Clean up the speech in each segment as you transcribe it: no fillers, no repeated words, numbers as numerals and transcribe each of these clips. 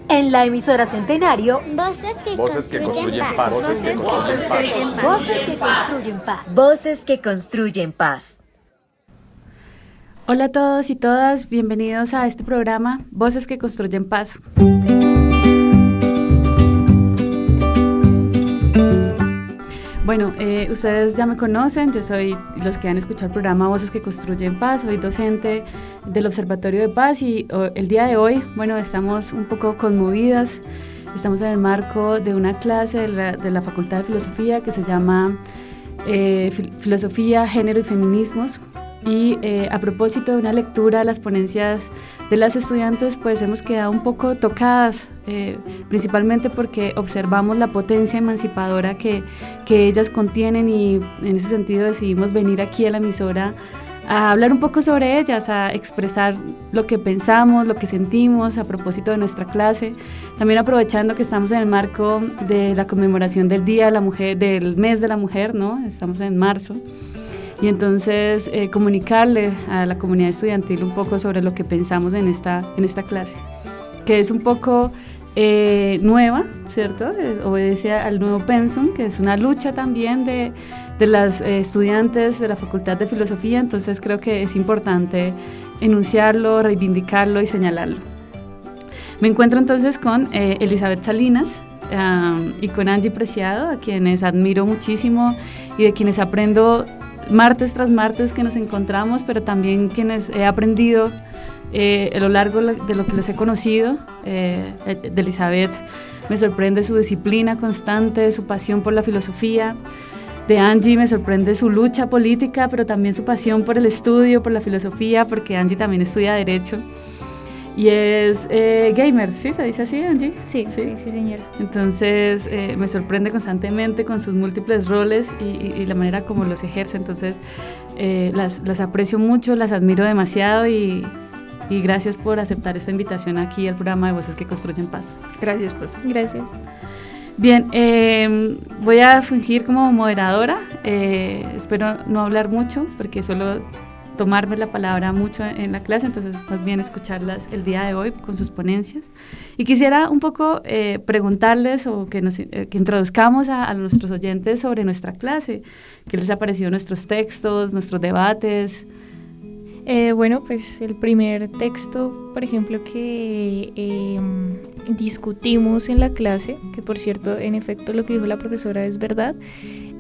En la emisora Centenario, Voces que construyen paz. voces que construyen paz. Voces que construyen paz. Hola a todos y todas, bienvenidos a este programa Voces que construyen paz. Bueno, ustedes ya me conocen, yo soy los que han escuchado el programa Voces que Construyen Paz, soy docente del Observatorio de Paz y el día de hoy, bueno, estamos un poco conmovidas, estamos en el marco de una clase de la Facultad de Filosofía que se llama Filosofía, Género y Feminismos. Y a propósito de una lectura de las ponencias de las estudiantes, pues hemos quedado un poco tocadas, principalmente porque observamos la potencia emancipadora que ellas contienen y en ese sentido decidimos venir aquí a la emisora a hablar un poco sobre ellas, a expresar lo que pensamos, lo que sentimos a propósito de nuestra clase, también aprovechando que estamos en el marco de la conmemoración del Día de la Mujer, del Mes de la Mujer, ¿no? Estamos en marzo. Y entonces comunicarle a la comunidad estudiantil un poco sobre lo que pensamos en esta clase, que es un poco nueva, ¿cierto? Obedece al nuevo pensum, que es una lucha también de las estudiantes de la Facultad de Filosofía, entonces creo que es importante enunciarlo, reivindicarlo y señalarlo. Me encuentro entonces con Elizabeth Salinas y con Angie Preciado, a quienes admiro muchísimo y de quienes aprendo martes tras martes que nos encontramos, pero también quienes he aprendido a lo largo de lo que les he conocido. De Elizabeth me sorprende su disciplina constante, su pasión por la filosofía. De Angie me sorprende su lucha política, pero también su pasión por el estudio, por la filosofía, porque Angie también estudia Derecho. Y es gamer, ¿sí? ¿Se dice así, Angie? Sí, señora. Entonces me sorprende constantemente con sus múltiples roles y la manera como los ejerce. Entonces las aprecio mucho, las admiro demasiado y gracias por aceptar esta invitación aquí al programa de Voces que Construyen Paz. Gracias, profe. Gracias. Bien, voy a fungir como moderadora. Espero no hablar mucho porque suelo tomarme la palabra mucho en la clase, entonces más bien escucharlas el día de hoy con sus ponencias. Y quisiera un poco preguntarles o que introduzcamos a nuestros oyentes sobre nuestra clase. ¿Qué les ha parecido nuestros textos, nuestros debates? Bueno, pues el primer texto, por ejemplo, que discutimos en la clase, que por cierto, en efecto, lo que dijo la profesora es verdad,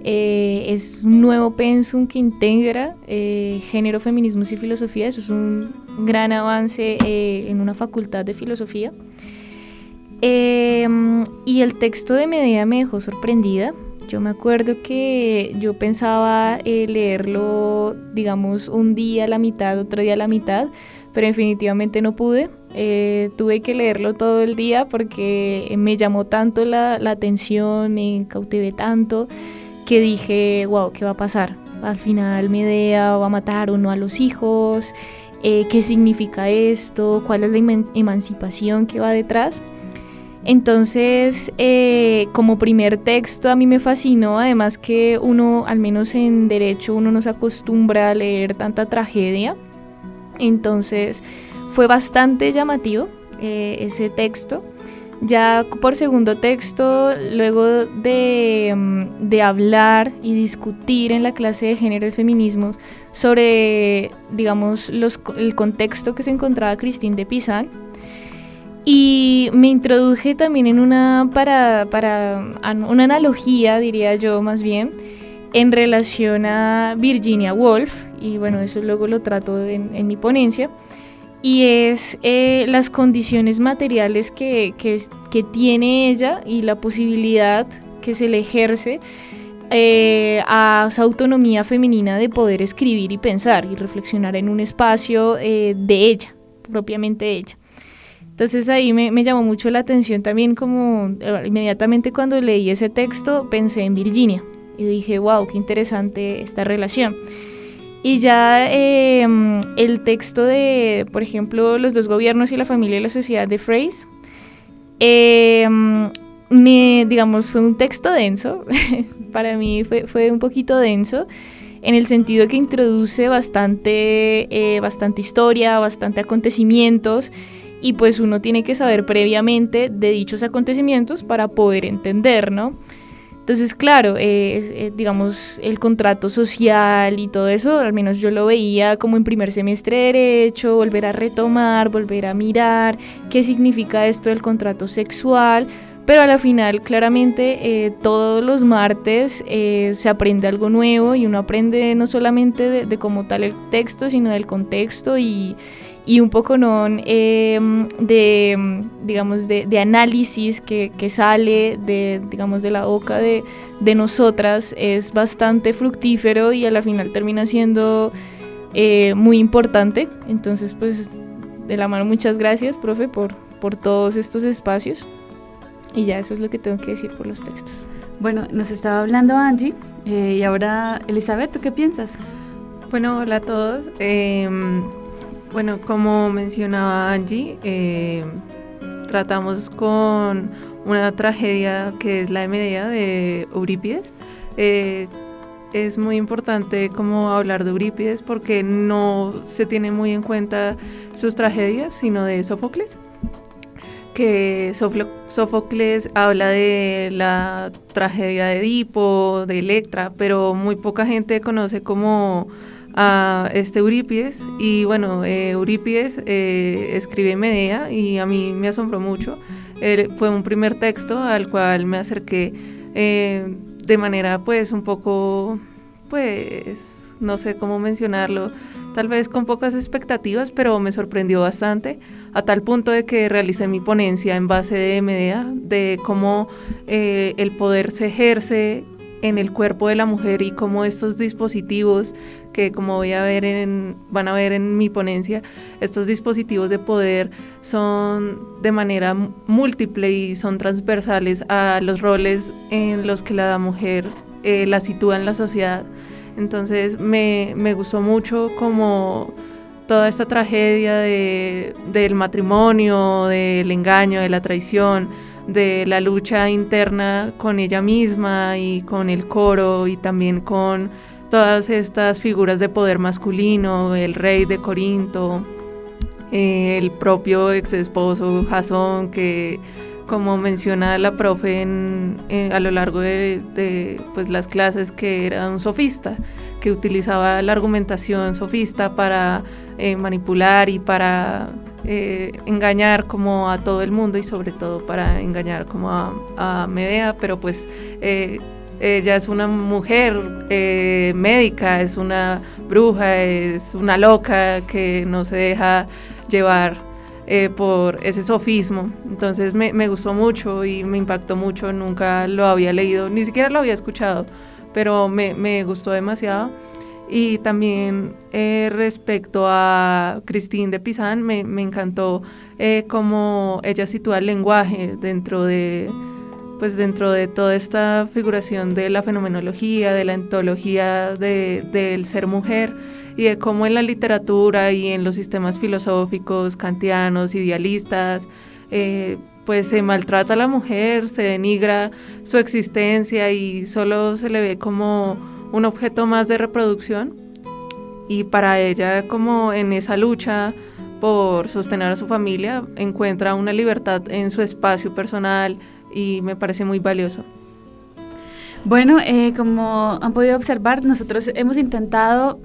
es un nuevo pensum que integra género, feminismos y filosofía. Eso es un gran avance en una facultad de filosofía. Y el texto de Medea me dejó sorprendida. Yo me acuerdo que yo pensaba leerlo, digamos, un día a la mitad, otro día a la mitad, pero definitivamente no pude. Tuve que leerlo todo el día porque me llamó tanto la atención, me cautivé tanto, que dije, wow, ¿qué va a pasar? Al final Medea va a matar o no a los hijos, ¿qué significa esto? ¿Cuál es la emancipación que va detrás? Entonces, como primer texto a mí me fascinó, además que uno, al menos en Derecho, uno no se acostumbra a leer tanta tragedia, entonces fue bastante llamativo ese texto. Ya por segundo texto, luego de hablar y discutir en la clase de género y feminismo sobre, digamos, el contexto que se encontraba Christine de Pizan, y me introduje también en una analogía, diría yo más bien, en relación a Virginia Woolf, y bueno, eso luego lo trato en mi ponencia. Y es las condiciones materiales que tiene ella y la posibilidad que se le ejerce a esa autonomía femenina de poder escribir y pensar y reflexionar en un espacio de ella, propiamente de ella. Entonces ahí me llamó mucho la atención también, como inmediatamente cuando leí ese texto pensé en Virginia y dije, wow, qué interesante esta relación. Y ya el texto de, por ejemplo, Los dos gobiernos y la familia y la sociedad de Freyes, digamos, fue un texto denso. Para mí fue un poquito denso, en el sentido que introduce bastante historia, bastante acontecimientos, y pues uno tiene que saber previamente de dichos acontecimientos para poder entender, ¿no? Entonces, claro, digamos, el contrato social y todo eso, al menos yo lo veía como en primer semestre de Derecho, volver a retomar, volver a mirar qué significa esto del contrato sexual, pero a la final, claramente, todos los martes se aprende algo nuevo y uno aprende no solamente de como tal el texto, sino del contexto y un poco de análisis que sale digamos, de la boca de nosotras es bastante fructífero y a la final termina siendo muy importante. Entonces, pues, de la mano, muchas gracias, profe, por todos estos espacios. Y ya eso es lo que tengo que decir por los textos. Bueno, nos estaba hablando Angie y ahora Elizabeth, ¿tú qué piensas? Bueno, hola a todos. Bueno, como mencionaba Angie, tratamos con una tragedia que es la de Medea de Eurípides. Es muy importante como hablar de Eurípides porque no se tiene muy en cuenta sus tragedias, sino de Sófocles. Que Sófocles habla de la tragedia de Edipo, de Electra, pero muy poca gente conoce como a Eurípides. Y bueno, Eurípides escribe Medea y a mí me asombró mucho. Fue un primer texto al cual me acerqué de manera pues un poco, pues no sé cómo mencionarlo, tal vez con pocas expectativas, pero me sorprendió bastante, a tal punto de que realicé mi ponencia en base de Medea, de cómo el poder se ejerce en el cuerpo de la mujer y cómo estos dispositivos, que como van a ver en mi ponencia, estos dispositivos de poder son de manera múltiple y son transversales a los roles en los que la mujer la sitúa en la sociedad. Entonces me gustó mucho como toda esta tragedia del matrimonio, del engaño, de la traición, de la lucha interna con ella misma y con el coro y también con todas estas figuras de poder masculino, el rey de Corinto, el propio ex esposo Jasón, que como menciona la profe a lo largo de pues, las clases, que era un sofista, que utilizaba la argumentación sofista para manipular y para engañar como a todo el mundo y sobre todo para engañar como a Medea, pero pues ella es una mujer médica, es una bruja, es una loca que no se deja llevar por ese sofismo. Entonces me gustó mucho y me impactó mucho, nunca lo había leído, ni siquiera lo había escuchado, pero me gustó demasiado. Y también respecto a Christine de Pizan, me encantó cómo ella sitúa el lenguaje dentro de toda esta figuración de la fenomenología, de la ontología del ser mujer, y de cómo en la literatura y en los sistemas filosóficos kantianos, idealistas, pues se maltrata a la mujer, se denigra su existencia y solo se le ve como un objeto más de reproducción. Y para ella, como en esa lucha por sostener a su familia, encuentra una libertad en su espacio personal y me parece muy valioso. Bueno, como han podido observar, nosotros hemos intentado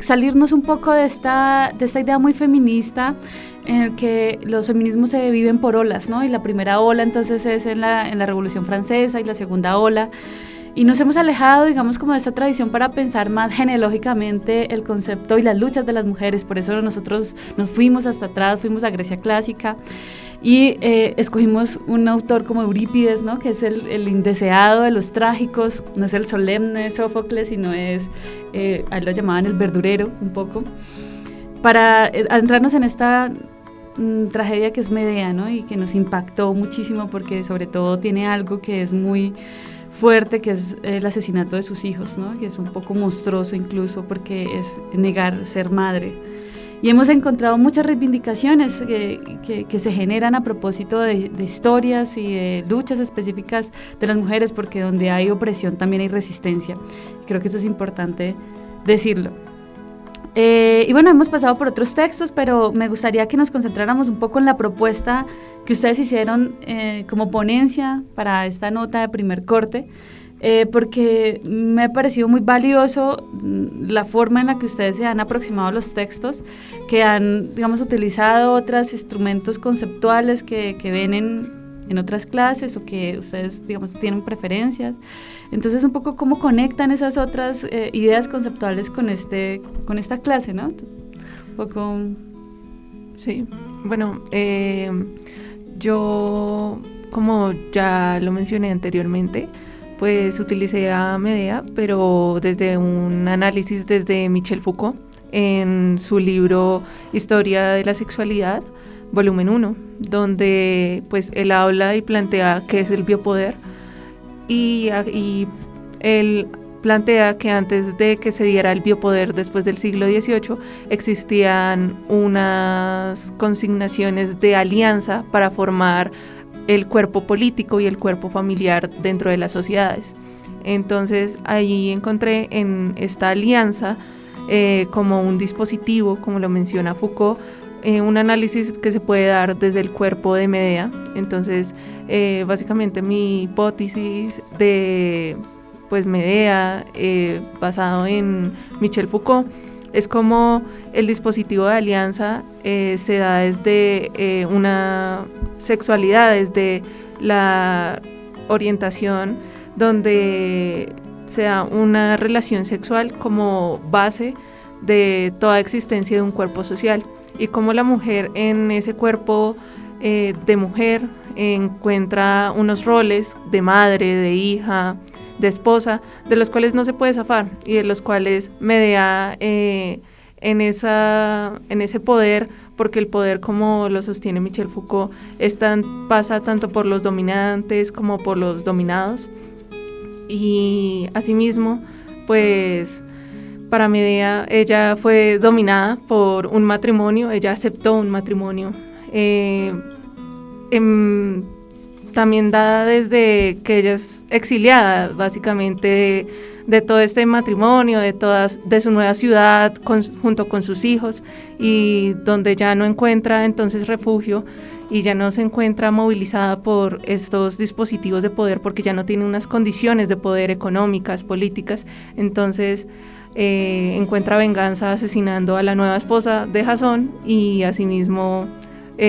salirnos un poco de esta idea muy feminista en el que los feminismos se viven por olas, ¿no? Y la primera ola entonces es en la Revolución Francesa y la segunda ola. Y nos hemos alejado, digamos, como de esta tradición para pensar más genealógicamente el concepto y las luchas de las mujeres. Por eso nosotros nos fuimos hasta atrás, fuimos a Grecia clásica y escogimos un autor como Eurípides, ¿no? Que es el indeseado de los trágicos, no es el solemne Sófocles, sino es, a él lo llamaban el verdurero un poco, para adentrarnos en esta tragedia que es Medea, ¿no? Y que nos impactó muchísimo porque sobre todo tiene algo que es muy fuerte, que es el asesinato de sus hijos, ¿no? Que es un poco monstruoso incluso porque es negar ser madre. Y hemos encontrado muchas reivindicaciones que se generan a propósito de historias y de luchas específicas de las mujeres, porque donde hay opresión también hay resistencia. Creo que eso es importante decirlo. Y bueno, hemos pasado por otros textos, pero me gustaría que nos concentráramos un poco en la propuesta que ustedes hicieron como ponencia para esta nota de primer corte, porque me ha parecido muy valioso la forma en la que ustedes se han aproximado a los textos, que han, digamos, utilizado otros instrumentos conceptuales que ven en otras clases o que ustedes, digamos, tienen preferencias. Entonces, un poco cómo conectan esas otras ideas conceptuales con esta clase, ¿no? Un poco... Sí, bueno, yo, como ya lo mencioné anteriormente, pues utilicé a Medea, pero desde un análisis desde Michel Foucault, en su libro Historia de la Sexualidad, volumen 1, donde pues él habla y plantea qué es el biopoder, y él plantea que antes de que se diera el biopoder después del siglo XVIII existían unas consignaciones de alianza para formar el cuerpo político y el cuerpo familiar dentro de las sociedades. Entonces ahí encontré en esta alianza como un dispositivo, como lo menciona Foucault, un análisis que se puede dar desde el cuerpo de Medea. Entonces básicamente mi hipótesis de pues Medea, basado en Michel Foucault, es como el dispositivo de alianza se da desde una sexualidad, desde la orientación, donde se da una relación sexual como base de toda existencia de un cuerpo social, y como la mujer en ese cuerpo de mujer encuentra unos roles de madre, de hija, de esposa, de los cuales no se puede zafar, y de los cuales Medea en ese poder, porque el poder, como lo sostiene Michel Foucault, pasa tanto por los dominantes como por los dominados. Y asimismo, pues para Medea, ella fue dominada por un matrimonio, ella aceptó un matrimonio, también dada desde que ella es exiliada, básicamente, de todo este matrimonio, de su nueva ciudad, junto con sus hijos, y donde ya no encuentra entonces refugio y ya no se encuentra movilizada por estos dispositivos de poder, porque ya no tiene unas condiciones de poder económicas, políticas. Entonces encuentra venganza asesinando a la nueva esposa de Jasón, y asimismo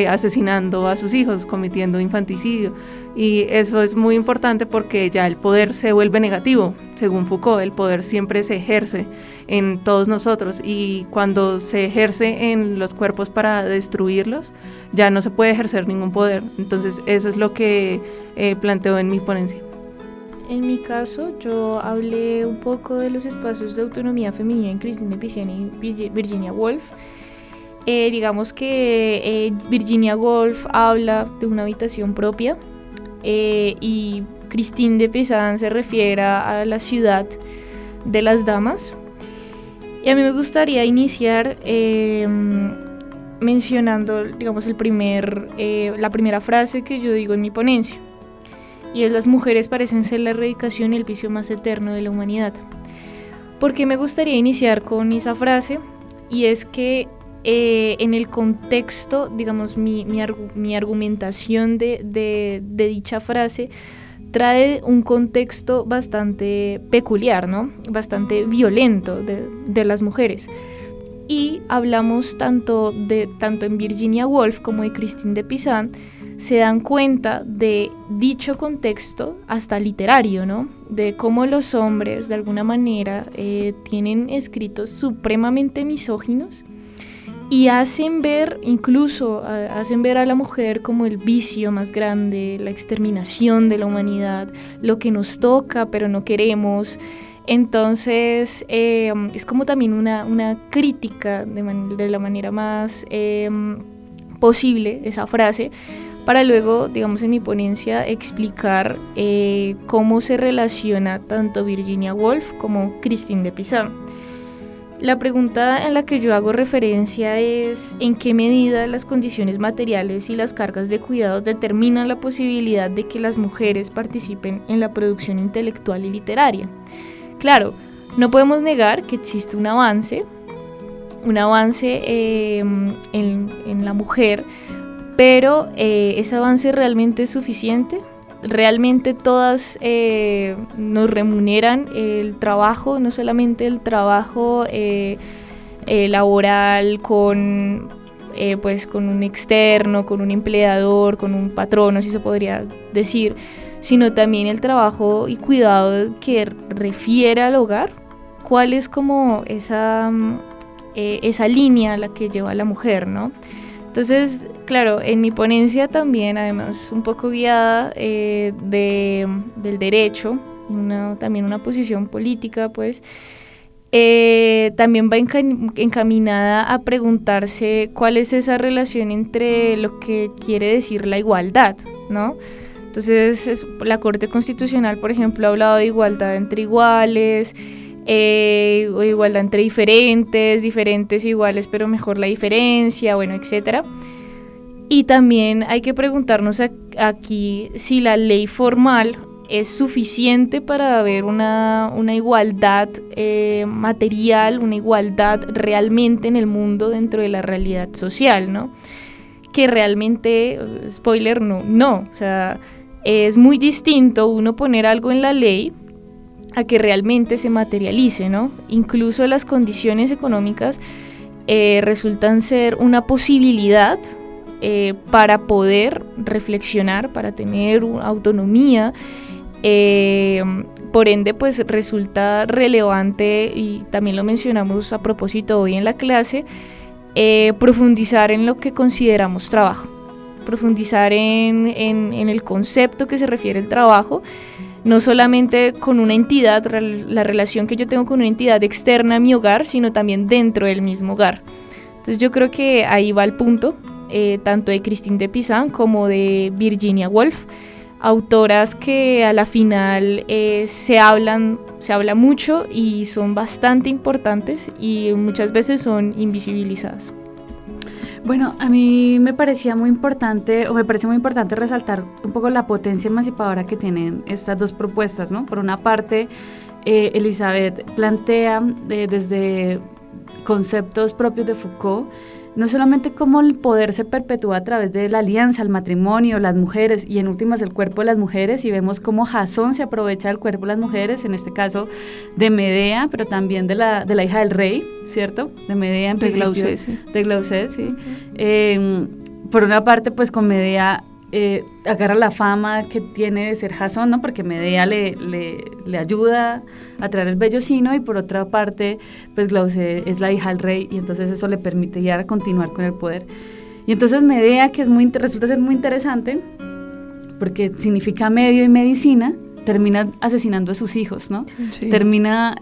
asesinando a sus hijos, cometiendo infanticidio. Y eso es muy importante porque ya el poder se vuelve negativo. Según Foucault, el poder siempre se ejerce en todos nosotros, y cuando se ejerce en los cuerpos para destruirlos, ya no se puede ejercer ningún poder. Entonces eso es lo que planteo en mi ponencia. En mi caso, yo hablé un poco de los espacios de autonomía femenina en Christine de Pizan y Virginia Woolf. Digamos que Virginia Woolf habla de una habitación propia, y Christine de Pizan se refiere a la ciudad de las damas. Y a mí me gustaría iniciar mencionando, digamos, la primera frase que yo digo en mi ponencia, y es: las mujeres parecen ser la erradicación y el vicio más eterno de la humanidad. ¿Por qué me gustaría iniciar con esa frase? Y es que en el contexto, digamos, mi argumentación de dicha frase trae un contexto bastante peculiar, ¿no? Bastante violento de las mujeres. Y hablamos tanto en Virginia Woolf como de Christine de Pizan, se dan cuenta de dicho contexto hasta literario, ¿no? De cómo los hombres, de alguna manera, tienen escritos supremamente misóginos, y hacen ver a la mujer como el vicio más grande, la exterminación de la humanidad, lo que nos toca pero no queremos. Entonces es como también una crítica de la manera más posible esa frase, para luego, digamos, en mi ponencia explicar cómo se relaciona tanto Virginia Woolf como Christine de Pizan. La pregunta en la que yo hago referencia es: ¿en qué medida las condiciones materiales y las cargas de cuidado determinan la posibilidad de que las mujeres participen en la producción intelectual y literaria? Claro, no podemos negar que existe un avance un avance en la mujer, pero ¿ese avance realmente es suficiente? ¿Realmente todas nos remuneran el trabajo, no solamente el trabajo laboral pues con un externo, con un empleador, con un patrono, si se podría decir, sino también el trabajo y cuidado que refiere al hogar? ¿Cuál es como esa línea a la que lleva la mujer, ¿no? Entonces, claro, en mi ponencia también, además un poco guiada del derecho, también una posición política, pues, también va encaminada a preguntarse cuál es esa relación entre lo que quiere decir la igualdad, ¿no? Entonces, la Corte Constitucional, por ejemplo, ha hablado de igualdad entre iguales, o igualdad entre diferentes iguales, pero mejor la diferencia, bueno, etcétera. Y también hay que preguntarnos aquí si la ley formal es suficiente para haber una igualdad material, una igualdad realmente en el mundo dentro de la realidad social, ¿no? Que realmente, spoiler, no. O sea, es muy distinto uno poner algo en la ley a que realmente se materialice, ¿no? Incluso las condiciones económicas resultan ser una posibilidad para poder reflexionar, para tener autonomía. Por ende, pues resulta relevante, y también lo mencionamos a propósito hoy en la clase, profundizar en lo que consideramos trabajo, profundizar en el concepto que se refiere al trabajo, no solamente con una entidad, la relación que yo tengo con una entidad externa a mi hogar, sino también dentro del mismo hogar. Entonces yo creo que ahí va el punto, tanto de Christine de Pizan como de Virginia Woolf, autoras que a la final se habla mucho y son bastante importantes y muchas veces son invisibilizadas. Bueno, a mí me parece muy importante resaltar un poco la potencia emancipadora que tienen estas dos propuestas, ¿no? Por una parte, Elizabeth plantea desde conceptos propios de Foucault, no solamente cómo el poder se perpetúa a través de la alianza, el matrimonio, las mujeres y en últimas el cuerpo de las mujeres, y vemos cómo Jasón se aprovecha del cuerpo de las mujeres, en este caso de Medea, pero también de la hija del rey, ¿cierto? De Medea en principio. De Glaucés, sí. Por una parte, pues con Medea agarra la fama que tiene de ser Jasón, ¿no? Porque Medea le ayuda a traer el vellocino, y por otra parte, pues Glaucés es la hija del rey, y entonces eso le permite ya continuar con el poder. Y entonces Medea, que resulta ser muy interesante, porque significa medio y medicina, termina asesinando a sus hijos, ¿no? Sí. Termina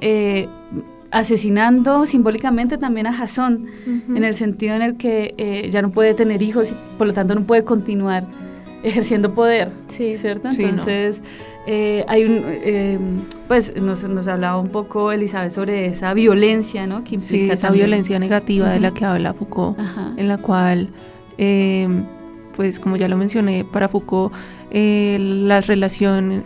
asesinando simbólicamente también a Jasón, en el sentido en el que ya no puede tener hijos y por lo tanto no puede continuar ejerciendo poder, sí, ¿cierto? Entonces, sí, ¿no? Pues nos hablaba un poco Elizabeth sobre esa violencia, ¿no? Que implica, sí, esa también violencia negativa de la que habla Foucault, en la cual, pues como ya lo mencioné, para Foucault, la relación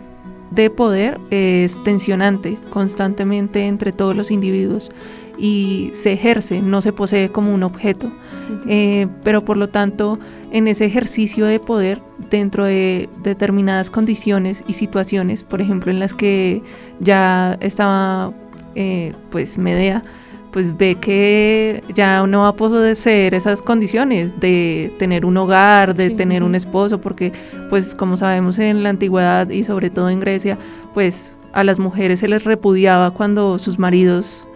de poder es tensionante constantemente entre todos los individuos y se ejerce, no se posee como un objeto, pero por lo tanto en ese ejercicio de poder dentro de determinadas condiciones y situaciones, por ejemplo en las que ya estaba pues Medea, pues ve que ya no va a poseer esas condiciones de tener un hogar, de tener un esposo, porque pues como sabemos en la antigüedad y sobre todo en Grecia, pues a las mujeres se les repudiaba cuando sus maridos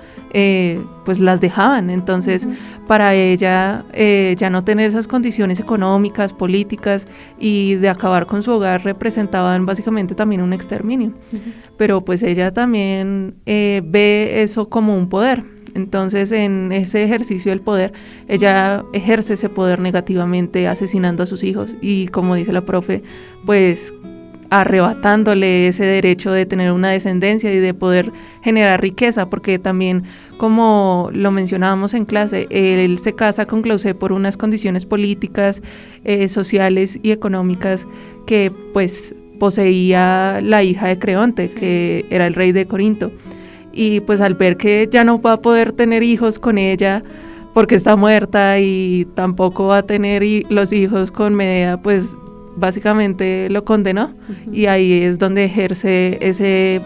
pues las dejaban. Entonces para ella ya no tener esas condiciones económicas, políticas y de acabar con su hogar representaban básicamente también un exterminio, pero pues ella también ve eso como un poder. Entonces en ese ejercicio del poder ella ejerce ese poder negativamente, asesinando a sus hijos y, como dice la profe, pues arrebatándole ese derecho de tener una descendencia y de poder generar riqueza, porque también, como lo mencionábamos en clase, él se casa con Glaucés por unas condiciones políticas, sociales y económicas que pues poseía la hija de Creonte, que era el rey de Corinto. Y pues al ver que ya no va a poder tener hijos con ella, porque está muerta y tampoco va a tener los hijos con Medea, pues básicamente lo condenó y ahí es donde ejerce ese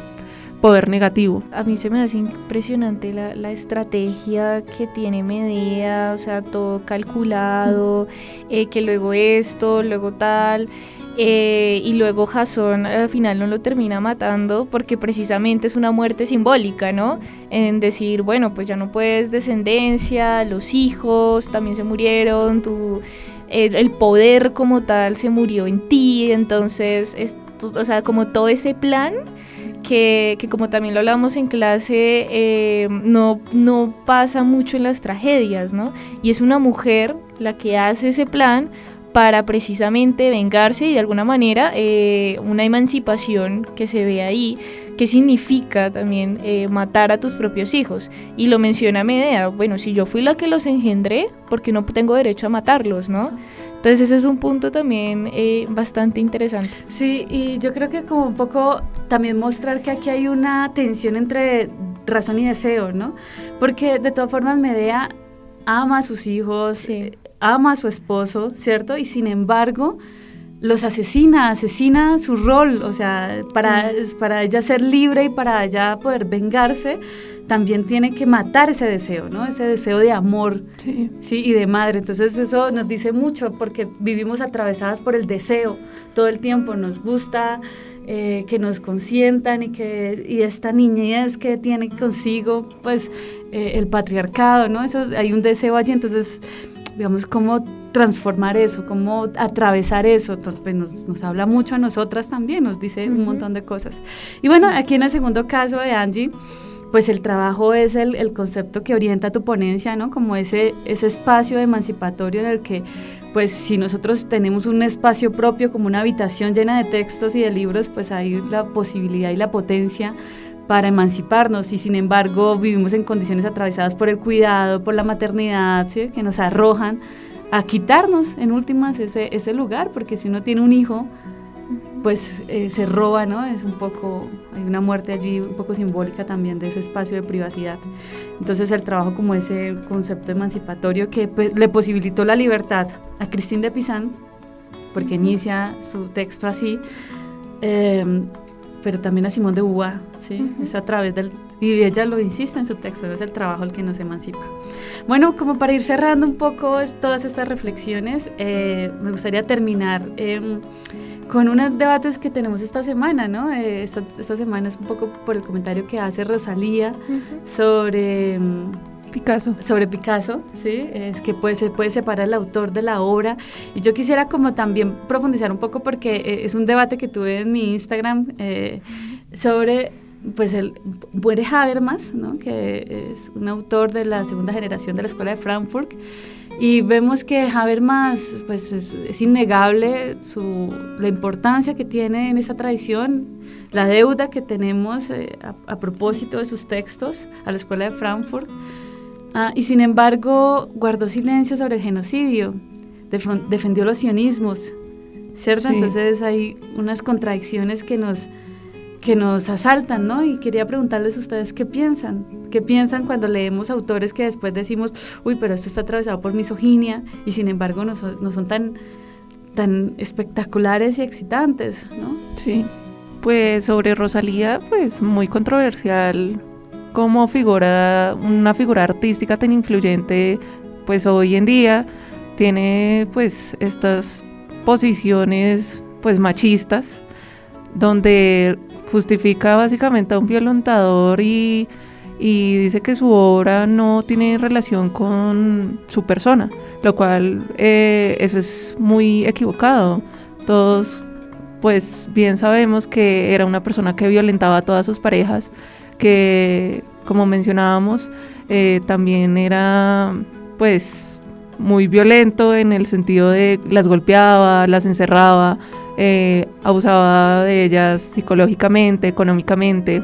poder negativo. A mí se me hace impresionante la estrategia que tiene Medea, o sea, todo calculado, que luego esto, luego tal, y luego Jasón al final no lo termina matando porque precisamente es una muerte simbólica, ¿no? En decir, bueno, pues ya no puedes descendencia, los hijos también se murieron, el poder como tal se murió en ti, entonces, o sea, como todo ese plan que como también lo hablamos en clase, no pasa mucho en las tragedias, ¿no? Y es una mujer la que hace ese plan para precisamente vengarse y de alguna manera una emancipación que se ve ahí, que significa también matar a tus propios hijos. Y lo menciona Medea, bueno, si yo fui la que los engendré, ¿por qué no tengo derecho a matarlos, no? Entonces ese es un punto también bastante interesante. Sí, y yo creo que como un poco también mostrar que aquí hay una tensión entre razón y deseo, ¿no? Porque de todas formas Medea ama a sus hijos, sí, ama a su esposo, ¿cierto? Y sin embargo los asesina su rol, o sea, para ella ser libre y para ella poder vengarse, también tiene que matar ese deseo, ¿no? Ese deseo de amor, sí, y de madre. Entonces eso nos dice mucho porque vivimos atravesadas por el deseo todo el tiempo. Nos gusta que nos consientan y esta niñez que tiene consigo, pues, el patriarcado, ¿no? Eso, hay un deseo allí, entonces, digamos, cómo transformar eso, cómo atravesar eso. Entonces, pues nos habla mucho a nosotras también, nos dice un montón de cosas. Y bueno, aquí en el segundo caso de Angie, pues el trabajo es el concepto que orienta tu ponencia, ¿no? Como ese espacio emancipatorio en el que, pues si nosotros tenemos un espacio propio, como una habitación llena de textos y de libros, pues hay la posibilidad y la potencia para emanciparnos, y sin embargo vivimos en condiciones atravesadas por el cuidado, por la maternidad, ¿sí? Que nos arrojan a quitarnos en últimas ese lugar, porque si uno tiene un hijo, pues se roba, ¿no? Es un poco, hay una muerte allí un poco simbólica también de ese espacio de privacidad. Entonces el trabajo como ese concepto emancipatorio que pues, le posibilitó la libertad a Christine de Pizan, porque inicia su texto así, pero también a Simone de Beauvoir, ¿sí? Es a través y ella lo insiste en su texto, es el trabajo el que nos emancipa. Bueno, como para ir cerrando un poco todas estas reflexiones, me gustaría terminar con unos debates que tenemos esta semana, ¿no? Esta semana es un poco por el comentario que hace Rosalía sobre Picasso. Sobre Picasso, ¿sí? Es que se puede separar el autor de la obra. Y yo quisiera como también profundizar un poco porque es un debate que tuve en mi Instagram sobre, pues, muere Habermas, ¿no? Que es un autor de la segunda generación de la Escuela de Frankfurt. Y vemos que Habermas, pues es innegable la importancia que tiene en esa tradición, la deuda que tenemos a propósito de sus textos a la Escuela de Frankfurt, y sin embargo guardó silencio sobre el genocidio, defendió los sionismos, ¿cierto? Sí. Entonces hay unas contradicciones que nos asaltan, ¿no? Y quería preguntarles a ustedes qué piensan cuando leemos autores que después decimos, uy, pero esto está atravesado por misoginia, y sin embargo no son tan espectaculares y excitantes, ¿no? Sí, pues sobre Rosalía, pues muy controversial como una figura artística tan influyente, pues hoy en día tiene pues estas posiciones pues machistas, donde justifica básicamente a un violentador y dice que su obra no tiene relación con su persona, lo cual eso es muy equivocado. Todos pues bien sabemos que era una persona que violentaba a todas sus parejas, que como mencionábamos también era pues muy violento en el sentido de las golpeaba, las encerraba, abusaba de ellas psicológicamente, económicamente,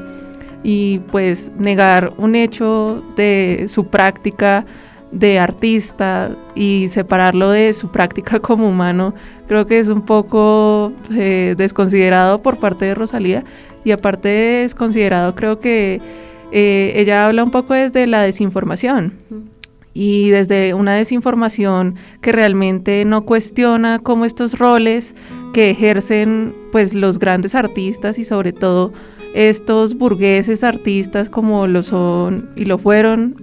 y pues negar un hecho de su práctica de artista y separarlo de su práctica como humano, creo que es un poco desconsiderado por parte de Rosalía, y aparte de desconsiderado, creo que ella habla un poco desde la desinformación, y desde una desinformación que realmente no cuestiona cómo estos roles que ejercen pues los grandes artistas y sobre todo estos burgueses artistas como lo son y lo fueron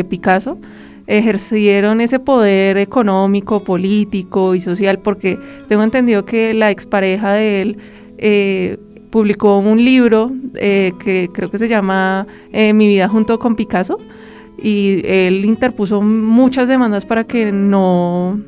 Picasso, ejercieron ese poder económico, político y social, porque tengo entendido que la expareja de él publicó un libro que creo que se llama Mi vida junto con Picasso, y él interpuso muchas demandas para que no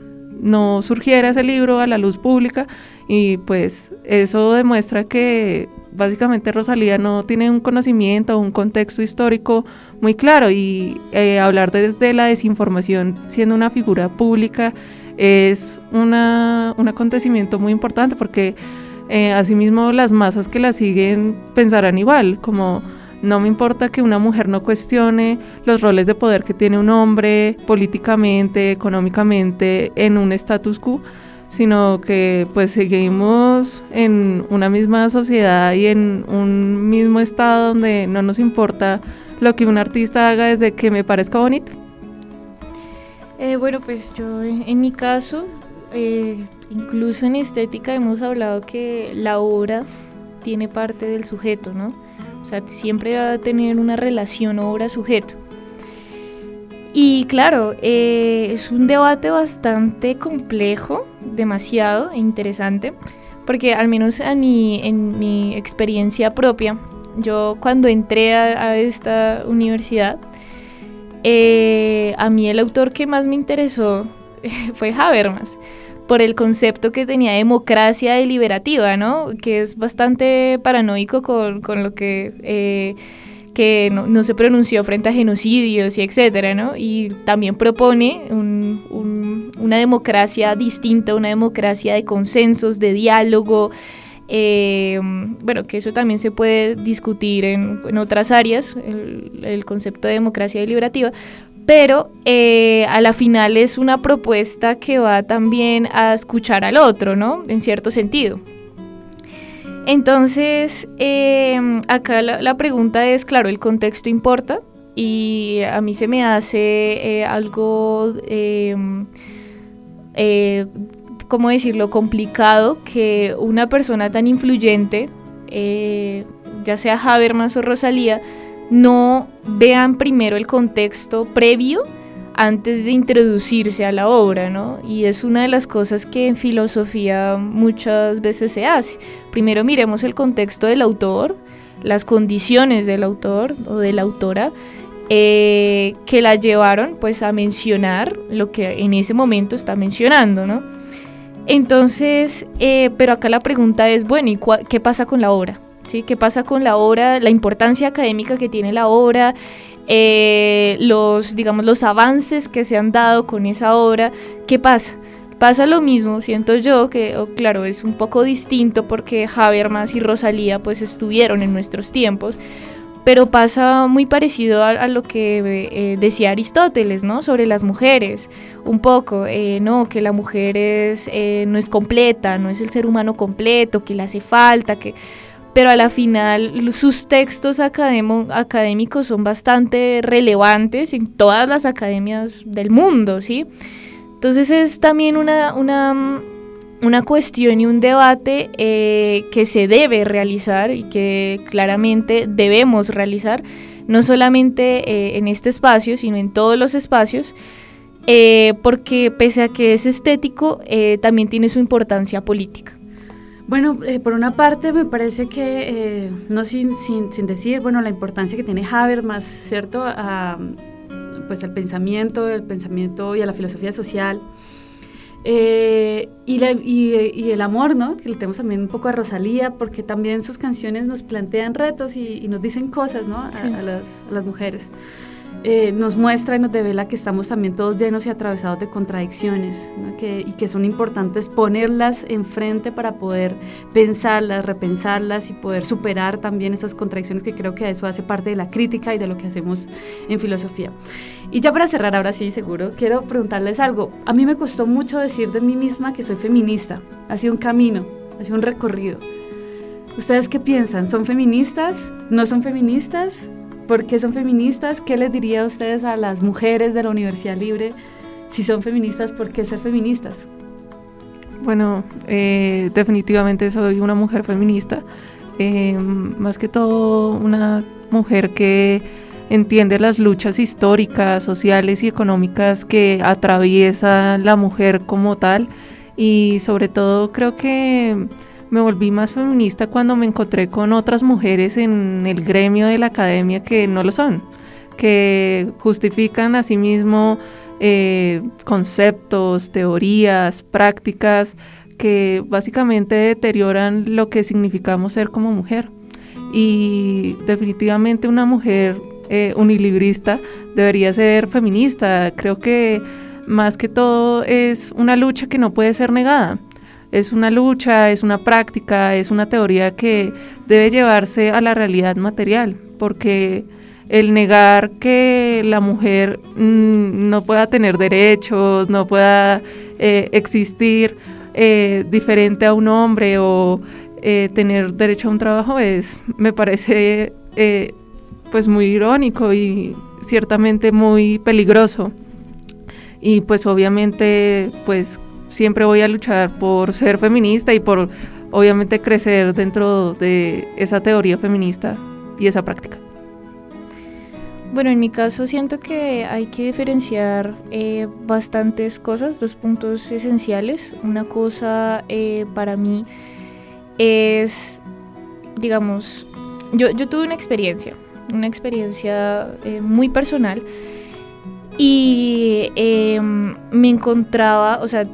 surgiera ese libro a la luz pública, y pues eso demuestra que básicamente Rosalía no tiene un conocimiento o un contexto histórico muy claro, y hablar desde la desinformación siendo una figura pública es un acontecimiento muy importante, porque asimismo las masas que la siguen pensarán igual, como no me importa que una mujer no cuestione los roles de poder que tiene un hombre políticamente, económicamente, en un status quo, sino que pues seguimos en una misma sociedad y en un mismo estado donde no nos importa lo que un artista haga desde que me parezca bonito. Bueno, pues yo en mi caso, incluso en estética hemos hablado que la obra tiene parte del sujeto, ¿no? O sea, siempre va a tener una relación obra-sujeto. Y claro, es un debate bastante complejo, demasiado interesante, porque al menos en mi experiencia propia, yo cuando entré a esta universidad, a mí el autor que más me interesó fue Habermas, por el concepto que tenía de democracia deliberativa, ¿no? Que es bastante paranoico con lo que no se pronunció frente a genocidios y etcétera, ¿no? Y también propone una democracia distinta, una democracia de consensos, de diálogo, bueno, que eso también se puede discutir en otras áreas, el concepto de democracia deliberativa, pero a la final es una propuesta que va también a escuchar al otro, ¿no? En cierto sentido. Entonces, acá la pregunta es, claro, el contexto importa, y a mí se me hace algo, ¿cómo decirlo?, complicado que una persona tan influyente, ya sea Habermas o Rosalía, no vean primero el contexto previo antes de introducirse a la obra, ¿no? Y es una de las cosas que en filosofía muchas veces se hace. Primero miremos el contexto del autor, las condiciones del autor o de la autora, que la llevaron pues a mencionar lo que en ese momento está mencionando, ¿no? Entonces, pero acá la pregunta es, bueno, ¿y qué pasa con la obra? ¿Sí? ¿Qué pasa con la obra? La importancia académica que tiene la obra, los avances que se han dado con esa obra. ¿Qué pasa? Pasa lo mismo, siento yo, que claro, es un poco distinto porque Habermas y Rosalía pues estuvieron en nuestros tiempos, pero pasa muy parecido a lo que decía Aristóteles, ¿no? Sobre las mujeres, un poco, no, que la mujer no es completa, no es el ser humano completo, que le hace falta, pero a la final sus textos académicos son bastante relevantes en todas las academias del mundo, ¿sí? Entonces es también una cuestión y un debate que se debe realizar y que claramente debemos realizar, no solamente en este espacio, sino en todos los espacios, porque pese a que es estético, también tiene su importancia política. Bueno, por una parte me parece que, no sin decir, bueno, la importancia que tiene Habermas, ¿cierto?, pues al pensamiento y a la filosofía social, y el amor, ¿no?, que le tenemos también un poco a Rosalía, porque también sus canciones nos plantean retos y nos dicen cosas, ¿no?, sí, a las mujeres. Nos muestra y nos devela que estamos también todos llenos y atravesados de contradicciones, ¿no? y que son importantes ponerlas enfrente para poder pensarlas, repensarlas y poder superar también esas contradicciones, que creo que eso hace parte de la crítica y de lo que hacemos en filosofía. Y ya para cerrar, ahora sí, seguro, quiero preguntarles algo. A mí me costó mucho decir de mí misma que soy feminista. Ha sido un camino, ha sido un recorrido. ¿Ustedes qué piensan? ¿Son feministas? ¿No son feministas? ¿Por qué son feministas? ¿Qué les diría a ustedes a las mujeres de la Universidad Libre? Si son feministas, ¿por qué ser feministas? Bueno, definitivamente soy una mujer feminista, más que todo una mujer que entiende las luchas históricas, sociales y económicas que atraviesa la mujer como tal, y sobre todo creo que me volví más feminista cuando me encontré con otras mujeres en el gremio de la academia que no lo son, que justifican a sí mismo conceptos, teorías, prácticas que básicamente deterioran lo que significamos ser como mujer. Y definitivamente una mujer unilibrista debería ser feminista. Creo que más que todo es una lucha que no puede ser negada. Es una lucha, es una práctica, es una teoría que debe llevarse a la realidad material, porque el negar que la mujer no pueda tener derechos, no pueda existir diferente a un hombre o tener derecho a un trabajo me parece pues muy irónico y ciertamente muy peligroso. Y pues obviamente pues siempre voy a luchar por ser feminista y por obviamente crecer dentro de esa teoría feminista y esa práctica. Bueno, en mi caso siento que hay que diferenciar bastantes cosas, 2 puntos esenciales. Una cosa para mí es, digamos, yo tuve una experiencia muy personal y me encontraba, o sea,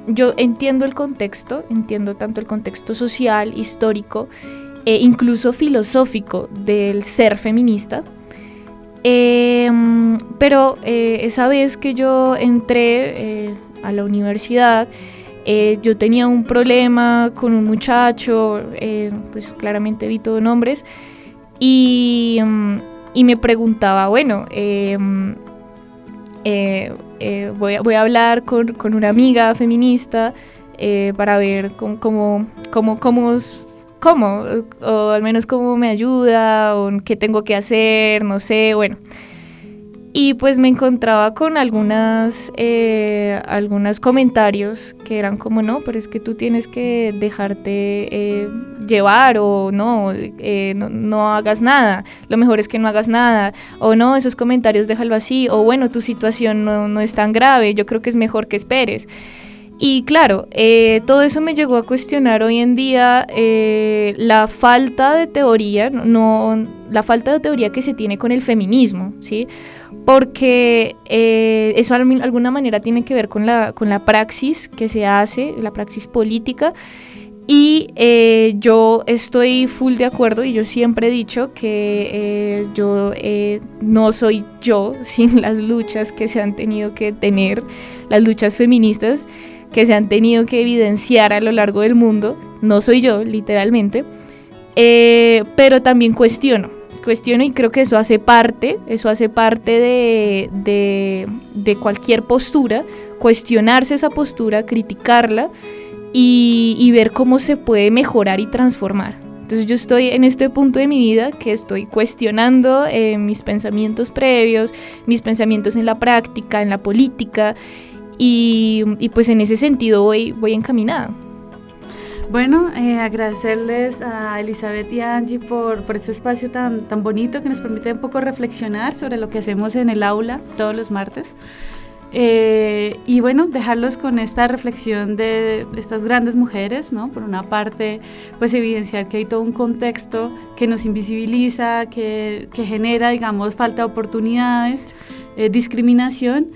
yo entiendo el contexto, entiendo tanto el contexto social, histórico, incluso filosófico del ser feminista. Pero esa vez que yo entré a la universidad, yo tenía un problema con un muchacho, pues claramente evito nombres, y me preguntaba, bueno, voy a hablar con una amiga feminista para ver cómo, o al menos cómo me ayuda, o qué tengo que hacer, no sé, bueno. Y pues me encontraba con algunos comentarios que eran como, no, pero es que tú tienes que dejarte llevar, o no hagas nada, lo mejor es que no hagas nada, o no, esos comentarios déjalo así, o bueno, tu situación no es tan grave, yo creo que es mejor que esperes. Y claro, todo eso me llegó a cuestionar hoy en día la falta de teoría, la falta de teoría que se tiene con el feminismo, ¿sí? Porque eso de alguna manera tiene que ver con la praxis que se hace, la praxis política. Y yo estoy full de acuerdo, y yo siempre he dicho que yo no soy yo sin las luchas que se han tenido que tener, las luchas feministas que se han tenido que evidenciar a lo largo del mundo. No soy yo, literalmente, pero también cuestiono, y creo que eso hace parte de cualquier postura, cuestionarse esa postura, criticarla y ver cómo se puede mejorar y transformar. Entonces yo estoy en este punto de mi vida que estoy cuestionando mis pensamientos previos, mis pensamientos en la práctica, en la política, y pues en ese sentido voy encaminada. Bueno, agradecerles a Elizabeth y a Angie por este espacio tan bonito que nos permite un poco reflexionar sobre lo que hacemos en el aula todos los martes. Y bueno, dejarlos con esta reflexión de estas grandes mujeres, ¿no? Por una parte, pues evidenciar que hay todo un contexto que nos invisibiliza, que genera, digamos, falta de oportunidades, discriminación,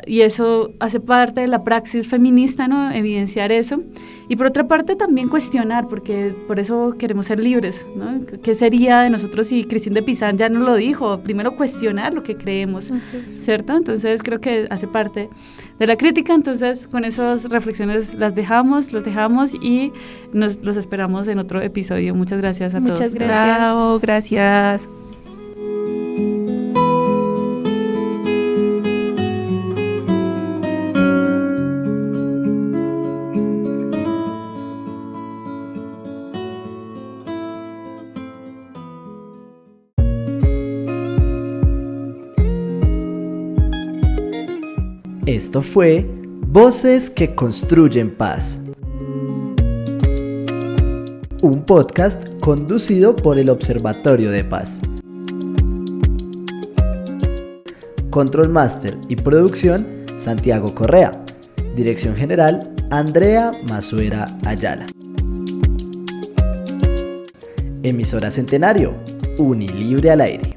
y eso hace parte de la praxis feminista, ¿no? Evidenciar eso. Y por otra parte también cuestionar, porque por eso queremos ser libres, ¿no? ¿Qué sería de nosotros si Christine de Pizan ya nos lo dijo? Primero cuestionar lo que creemos, ¿cierto? Entonces creo que hace parte de la crítica. Entonces con esas reflexiones los dejamos y los esperamos en otro episodio. Muchas gracias a todos. Muchas gracias. Chao, gracias. Esto fue Voces que Construyen Paz, un podcast conducido por el Observatorio de Paz. Control Master y producción, Santiago Correa. Dirección General, Andrea Masuera Ayala. Emisora Centenario, Unilibre al aire.